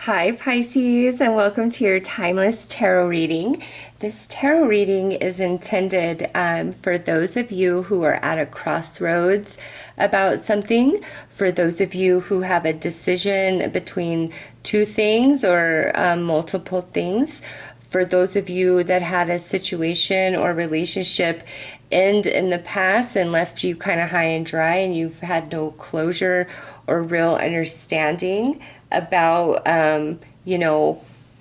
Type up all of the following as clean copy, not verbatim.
Hi Pisces, and welcome to your timeless tarot reading. This tarot reading is intended for those of you who are at a crossroads about something, for those of you who have a decision between two things or multiple things, for those of you that had a situation or relationship end in the past and left you kind of high and dry and you've had no closure or real understanding about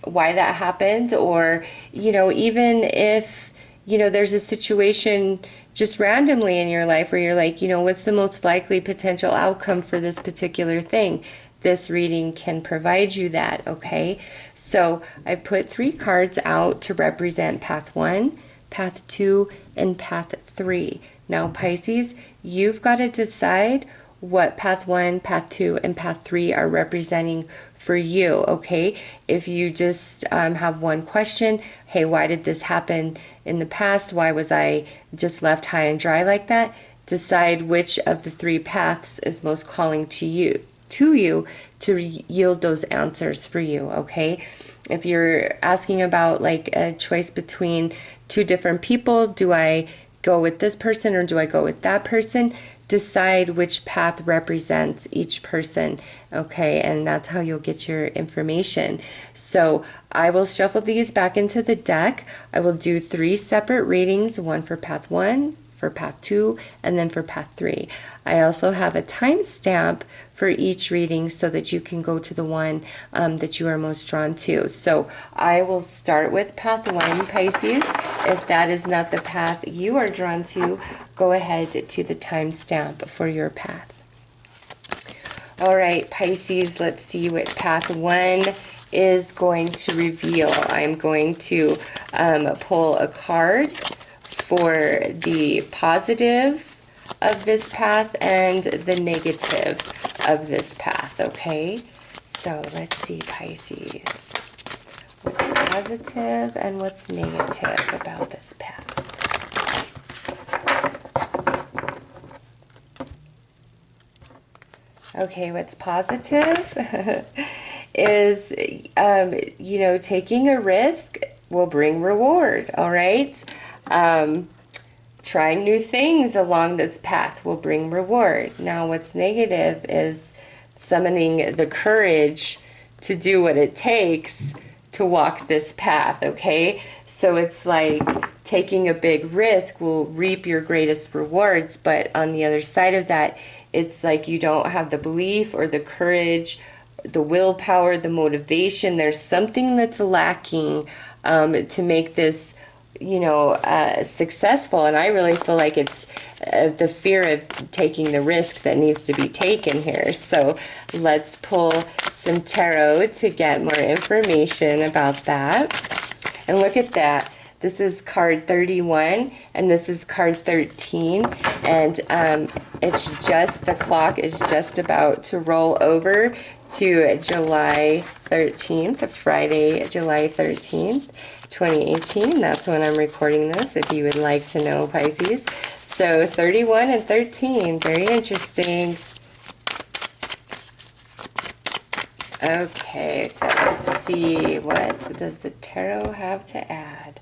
why that happened, or even if there's a situation just randomly in your life where you're like, what's the most likely potential outcome for this particular thing. This reading can provide you that. Okay, so I've put 3 cards out to represent path 1, path 2, and path 3. Now Pisces, you've got to decide what path 1, path 2, and path 3 are representing for you, okay? If you just have one question, hey, why did this happen in the past? Why was I just left high and dry like that? Decide which of the 3 paths is most calling to you to yield those answers for you, okay? If you're asking about like a choice between 2 different people, do I go with this person or do I go with that person? Decide which path represents each person, okay? And that's how you'll get your information. So I will shuffle these back into the deck. I will do 3 separate readings, one for path 1, for path 2, and then for path 3. I also have a timestamp for each reading so that you can go to the one that you are most drawn to. So I will start with path 1, Pisces. If that is not the path you are drawn to, go ahead to the timestamp for your path. All right, Pisces, let's see what path 1 is going to reveal. I'm going to pull a card for the positive of this path and the negative of this path, okay? So let's see, Pisces, what's positive and what's negative about this path. Okay, what's positive is, taking a risk will bring reward, all right? Trying new things along this path will bring reward. Now, what's negative is summoning the courage to do what it takes to walk this path, okay? So it's like taking a big risk will reap your greatest rewards, but on the other side of that, it's like you don't have the belief or the courage, the willpower, the motivation. There's something that's lacking to make this successful. And I really feel like it's the fear of taking the risk that needs to be taken here. So let's pull some tarot to get more information about that. And look at that. This is card 31 and this is card 13. And it's just, the clock is just about to roll over to July 13th, Friday, July 13th. 2018. That's when I'm recording this, if you would like to know, Pisces. So 31 and 13, very interesting. Okay, so let's see, what does the tarot have to add?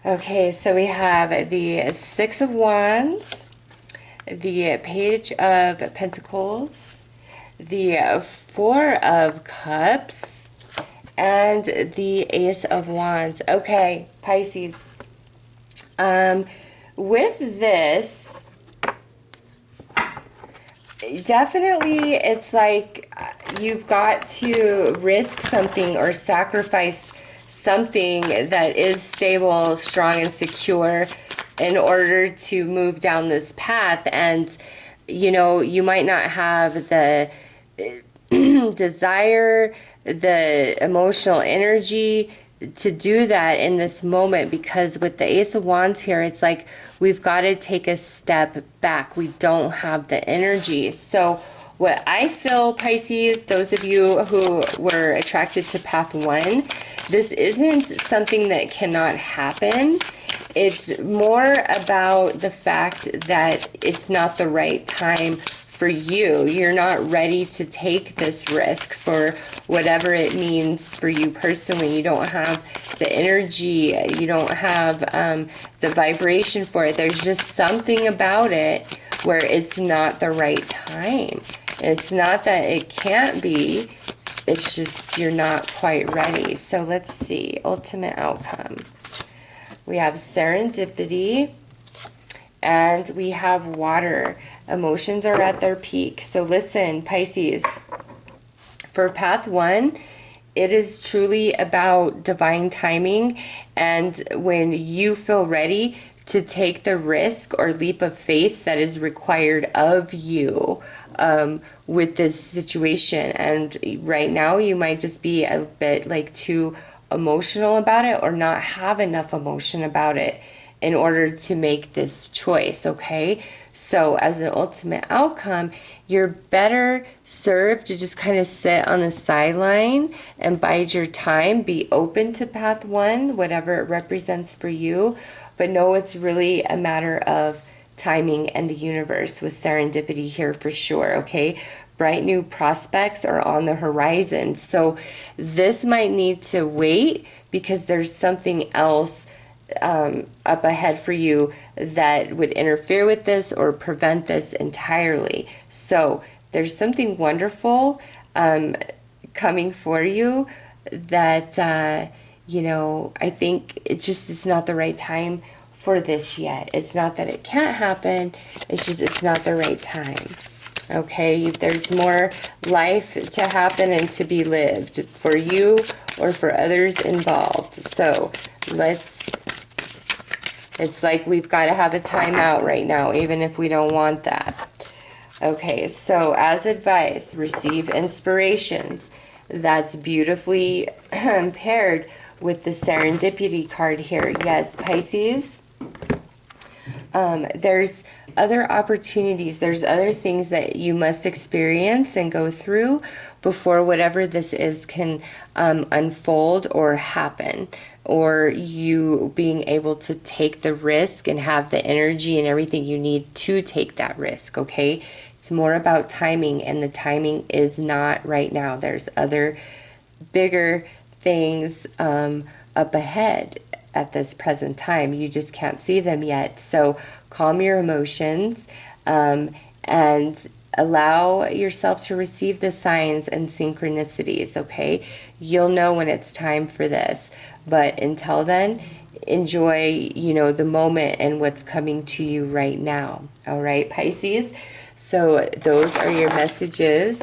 Okay, so we have the 6 of Wands, the Page of Pentacles, the 4 of Cups, and the Ace of Wands. Okay, Pisces. With this, definitely it's like you've got to risk something or sacrifice something that is stable, strong, and secure in order to move down this path. And, you might not have the desire, the emotional energy to do that in this moment, because with the Ace of Wands here, it's like we've got to take a step back. We don't have the energy. So what I feel, Pisces, those of you who were attracted to path 1, this isn't something that cannot happen. It's more about the fact that it's not the right time for you. You're not ready to take this risk for whatever it means for you personally. You don't have the energy. You don't have the vibration for it. There's just something about it where it's not the right time. It's not that it can't be. It's just you're not quite ready. So let's see. Ultimate outcome. We have serendipity. And we have water. Emotions are at their peak. So listen, Pisces, for path 1, it is truly about divine timing. And when you feel ready to take the risk or leap of faith that is required of you with this situation. And right now you might just be a bit like too emotional about it or not have enough emotion about it in order to make this choice, okay? So as an ultimate outcome, you're better served to just kind of sit on the sideline and bide your time, be open to path 1, whatever it represents for you, but know it's really a matter of timing and the universe with serendipity here for sure, okay? Bright new prospects are on the horizon. So this might need to wait because there's something else up ahead for you that would interfere with this or prevent this entirely. So there's something wonderful coming for you that, you know, I think it's not the right time for this yet. It's not that it can't happen. It's just it's not the right time. Okay, there's more life to happen and to be lived for you or for others involved. So it's like we've got to have a timeout right now, even if we don't want that. Okay, so as advice, receive inspirations. That's beautifully paired with the serendipity card here. Yes, Pisces. There's other opportunities, there's other things that you must experience and go through before whatever this is can unfold or happen, or you being able to take the risk and have the energy and everything you need to take that risk, okay? It's more about timing, and the timing is not right now. There's other bigger things up ahead at this present time. You just can't see them yet. So calm your emotions and allow yourself to receive the signs and synchronicities, okay? You'll know when it's time for this. But until then, enjoy, you know, the moment and what's coming to you right now. All right, Pisces? So those are your messages.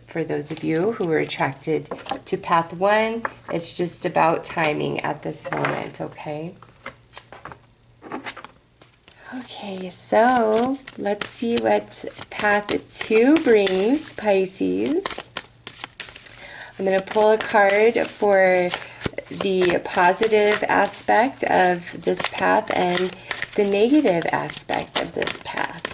For those of you who are attracted to path 1, it's just about timing at this moment, okay? Okay, so let's see what path 2 brings, Pisces. I'm going to pull a card for the positive aspect of this path and the negative aspect of this path.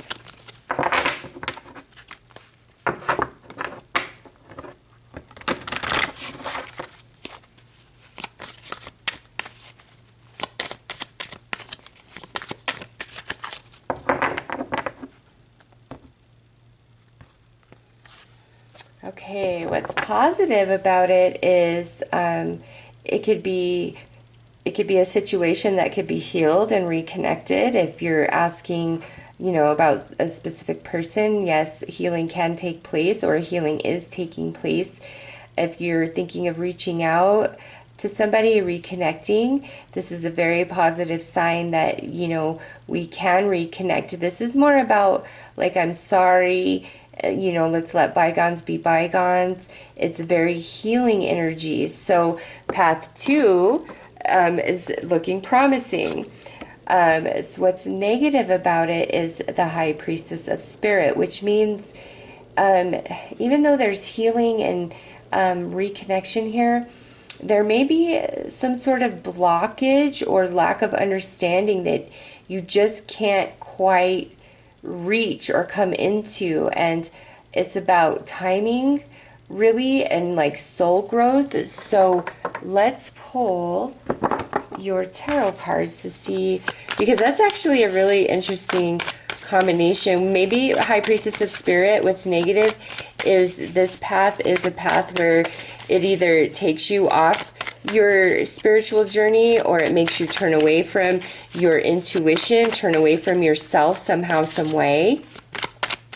Okay, what's positive about it is it could be a situation that could be healed and reconnected. If you're asking, you know, about a specific person, yes, healing can take place, or healing is taking place. If you're thinking of reaching out to somebody, reconnecting, this is a very positive sign that, you know, we can reconnect. This is more about like, I'm sorry, you know, let's let bygones be bygones. It's very healing energy. So path 2 is looking promising. So what's negative about it is the High Priestess of Spirit, which means even though there's healing and reconnection here, there may be some sort of blockage or lack of understanding that you just can't quite reach or come into, and it's about timing really and like soul growth. So let's pull your tarot cards to see, because that's actually a really interesting combination. Maybe High Priestess of Spirit, what's negative is this path is a path where it either takes you off your spiritual journey, or it makes you turn away from your intuition, turn away from yourself somehow, some way,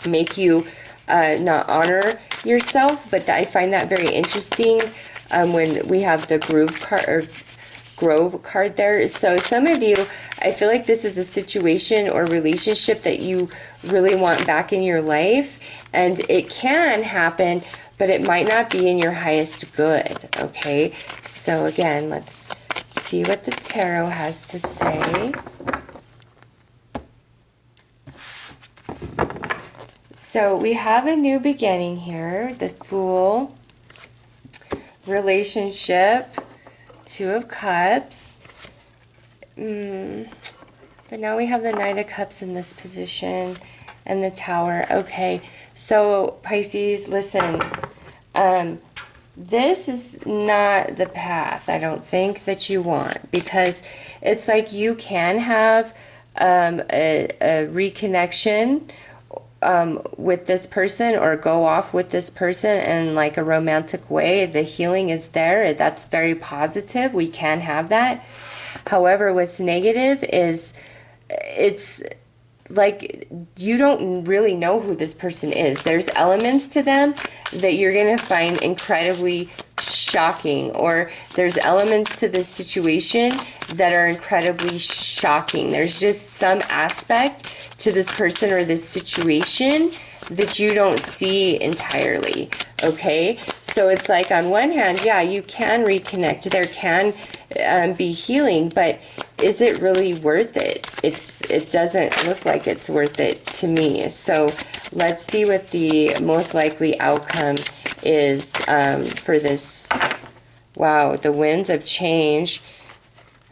make you not honor yourself. But I find that very interesting when we have the Grove card there. So some of you, I feel like this is a situation or relationship that you really want back in your life, and it can happen, but it might not be in your highest good. Okay, so again, let's see what the tarot has to say. So we have a new beginning here, the Fool, relationship, Two of Cups, but now we have the Knight of Cups in this position, and the Tower. Okay, so Pisces, listen, this is not the path, I don't think, that you want, because it's like you can have a reconnection with this person, or go off with this person in like a romantic way. The healing is there. That's very positive. We can have that. However, what's negative is it's like you don't really know who this person is. There's elements to them that you're going to find incredibly shocking, or there's elements to this situation that are incredibly shocking. There's just some aspect to this person or this situation that you don't see entirely. Okay, so it's like on one hand, yeah, you can reconnect, there can be healing, but is it really worth it? It doesn't look like it's worth it to me. So let's see what the most likely outcome is for this. Wow, the winds of change.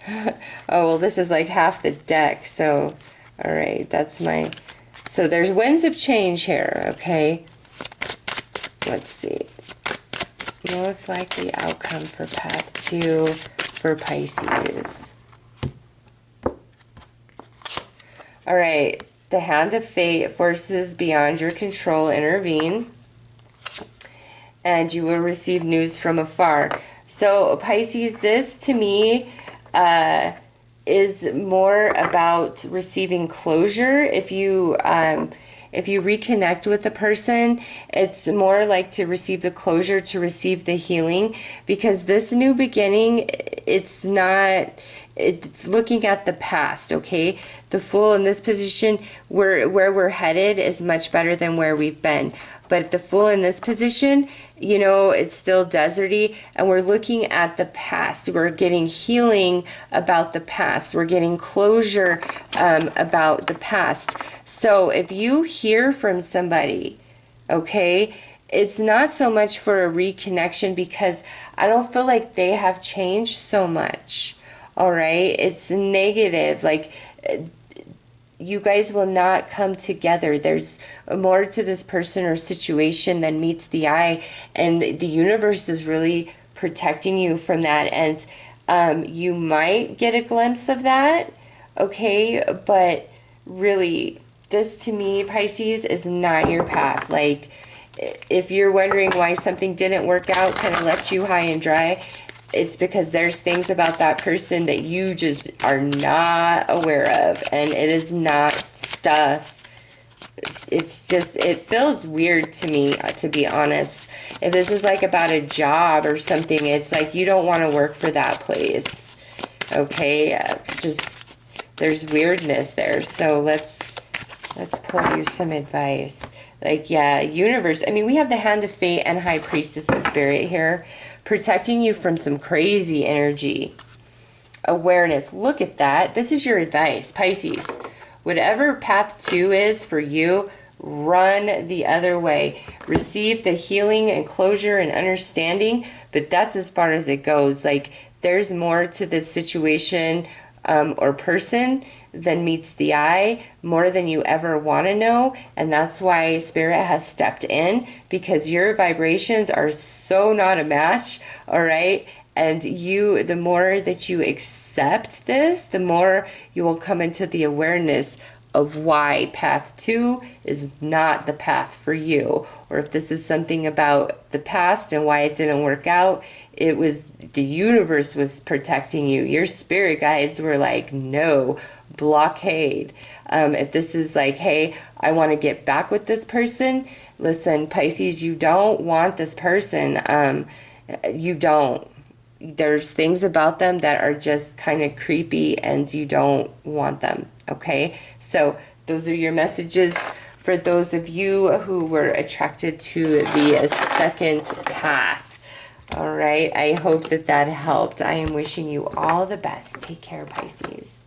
Oh, well, this is like half the deck. So, all right, that's my... So there's winds of change here, okay? Let's see. Most likely outcome for path 2 for Pisces. All right, the Hand of Fate, forces beyond your control intervene, and you will receive news from afar. So Pisces, this to me is more about receiving closure. If you reconnect with a person, it's more like to receive the closure, to receive the healing, because this new beginning, it's looking at the past, okay? The Fool in this position, where we're headed is much better than where we've been. But the Fool in this position, you know, it's still deserty, and we're looking at the past. We're getting healing about the past. We're getting closure about the past. So if you hear from somebody, okay, it's not so much for a reconnection, because I don't feel like they have changed so much. All right, it's negative, like you guys will not come together. There's more to this person or situation than meets the eye, and the universe is really protecting you from that. And you might get a glimpse of that, okay, but really, this to me, Pisces, is not your path. Like, if you're wondering why something didn't work out, kind of left you high and dry, it's because there's things about that person that you just are not aware of, and it is not stuff. It's just, it feels weird to me, to be honest. If this is like about a job or something, it's like you don't want to work for that place, okay? Just, there's weirdness there. So let's pull you some advice. Like, yeah, universe. I mean, we have the Hand of Fate and High Priestess of Spirit here, protecting you from some crazy energy. Awareness. Look at that. This is your advice, Pisces. Whatever path 2 is for you, run the other way. Receive the healing and closure and understanding, but that's as far as it goes. Like, there's more to this situation or person than meets the eye, more than you ever want to know. And that's why Spirit has stepped in, because your vibrations are so not a match, all right? And you, the more that you accept this, the more you will come into the awareness of why path 2 is not the path for you, or if this is something about the past and why it didn't work out. It was the universe was protecting you. Your spirit guides were like, no, blockade. If this is like, hey, I want to get back with this person, listen, Pisces, you don't want this person. You don't. There's things about them that are just kind of creepy and you don't want them, okay? So those are your messages for those of you who were attracted to the second path. All right, I hope that that helped. I am wishing you all the best. Take care, Pisces.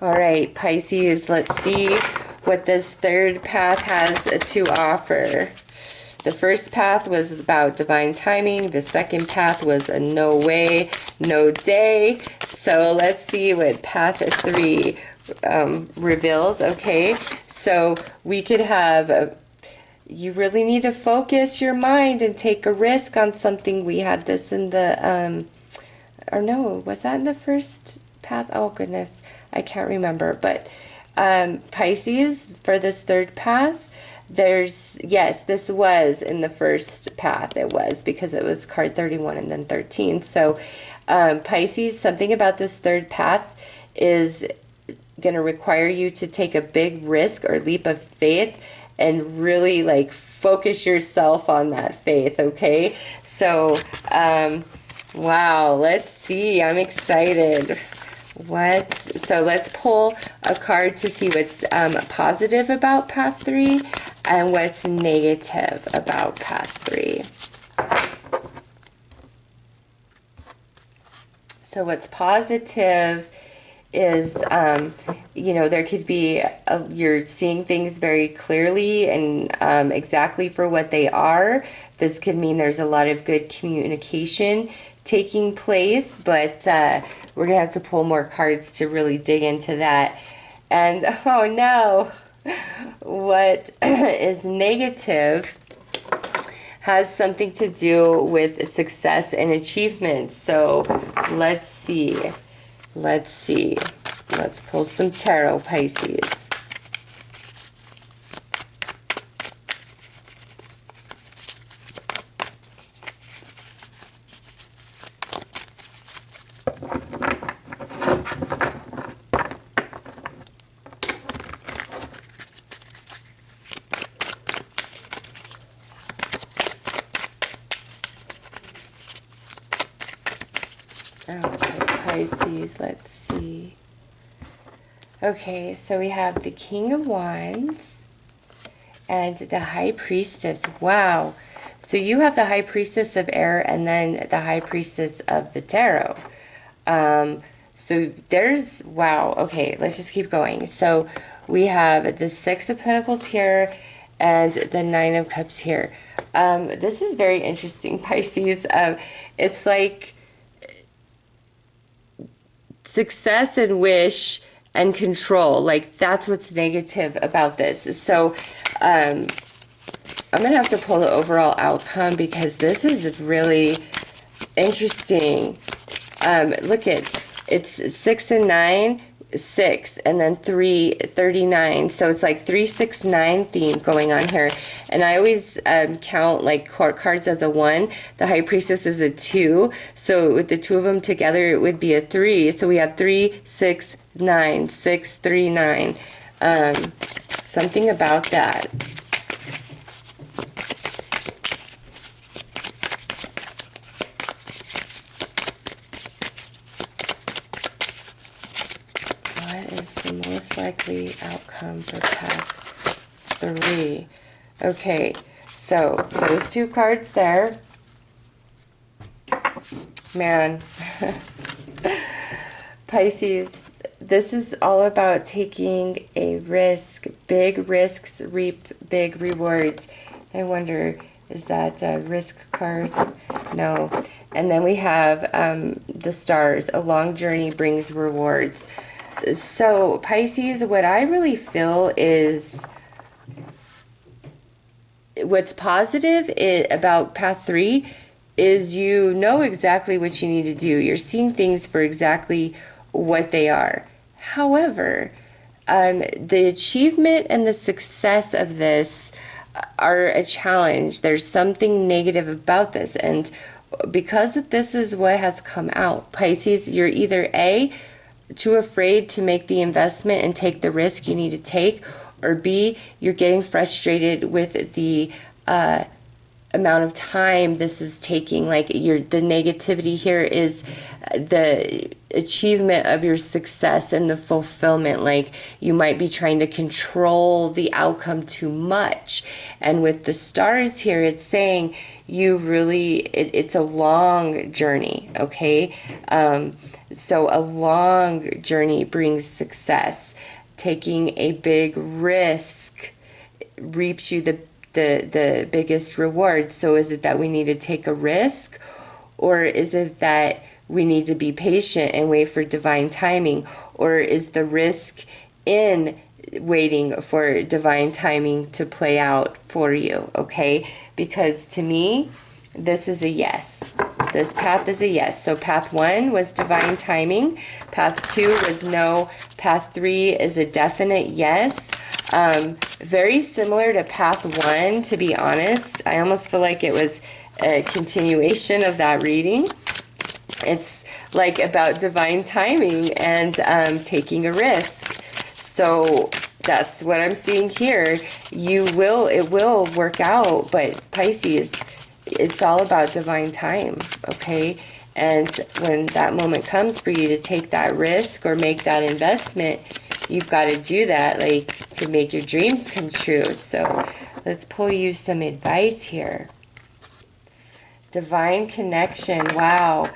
All right, Pisces, let's see what this third path has to offer. The first path was about divine timing. The second path was a no way, no day. So let's see what path 3 reveals. Okay, so we could have, you really need to focus your mind and take a risk on something. We had this in the, or no, was that in the first path? Oh, goodness, I can't remember. But Pisces, for this third path, yes, this was in the first path. It was because it was card 31 and then 13. So Pisces, something about this third path is going to require you to take a big risk or leap of faith and really like focus yourself on that faith, okay? So, wow, let's see. I'm excited. So let's pull a card to see what's positive about path 3 and what's negative about path 3. So what's positive is, you know, there could be, you're seeing things very clearly and exactly for what they are. This could mean there's a lot of good communication taking place, but we're gonna have to pull more cards to really dig into that. And oh no, what is negative has something to do with success and achievement. So let's see. Let's pull some tarot, Pisces. Okay, Pisces, let's see. Okay, so we have the King of Wands and the High Priestess. Wow. So you have the High Priestess of Air and then the High Priestess of the Tarot. So there's, wow. Okay, let's just keep going. So we have the Six of Pentacles here and the Nine of Cups here. This is very interesting, Pisces. It's like success and wish and control. Like, that's what's negative about this. So I'm gonna have to pull the overall outcome because this is really interesting. Look at, it's 6 and 9, 6, and then 3, 39. So it's like 3, 6, 9 theme going on here. And I always count like cards as a 1. The High Priestess is a 2. So with the two of them together, it would be a 3. So we have 3, 6, 9, 6, 3, 9. Something about that. Most likely outcome for path 3. Okay, so those two cards there. Man, Pisces, this is all about taking a risk. Big risks reap big rewards. I wonder, is that a risk card? No. And then we have the stars. A long journey brings rewards. So Pisces, what I really feel is what's positive about path 3 is you know exactly what you need to do. You're seeing things for exactly what they are. However, The achievement and the success of this are a challenge. There's something negative about this. And because this is what has come out, Pisces, you're either A, too afraid to make the investment and take the risk you need to take, or B, you're getting frustrated with the amount of time this is taking. Like the negativity here is the achievement of your success and the fulfillment. Like you might be trying to control the outcome too much. And with the stars here, it's saying you really, it's a long journey, okay? So a long journey brings success. Taking a big risk reaps you the biggest reward. So is it that we need to take a risk, or is it that we need to be patient and wait for divine timing, or is the risk in waiting for divine timing to play out for you? Okay, because to me this is a yes. This path is a yes. So path 1 was divine timing, path 2 was no, path 3 is a definite yes. Very similar to path 1, to be honest. I almost feel like it was a continuation of that reading. It's like about divine timing and taking a risk. So that's what I'm seeing here. It will work out, but Pisces, it's all about divine time, okay? And when that moment comes for you to take that risk or make that investment, you've got to do that, like, to make your dreams come true. So let's pull you some advice here. Divine connection. Wow.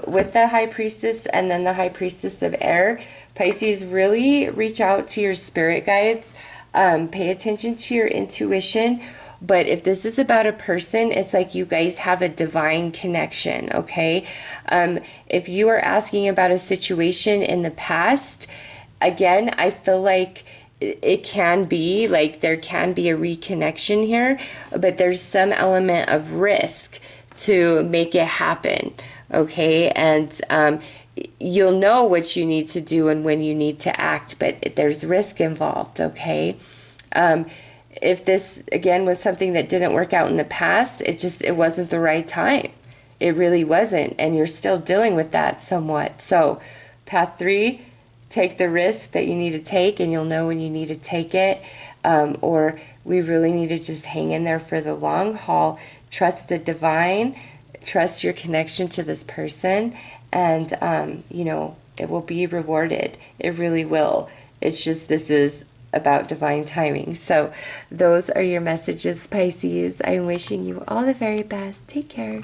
With the High Priestess and then the High Priestess of Air, Pisces, really reach out to your spirit guides. Pay attention to your intuition. But if this is about a person, it's like you guys have a divine connection, okay? If you are asking about a situation in the past, again, I feel like it can be, like, there can be a reconnection here, but there's some element of risk to make it happen, okay? And you'll know what you need to do and when you need to act, but there's risk involved, okay? If this, again, was something that didn't work out in the past, it wasn't the right time. It really wasn't, and you're still dealing with that somewhat. So path 3, take the risk that you need to take, and you'll know when you need to take it. Or we really need to just hang in there for the long haul. Trust the divine, trust your connection to this person, and it will be rewarded. It really will. It's just, this is about divine timing. So those are your messages, Pisces. I'm wishing you all the very best. Take care.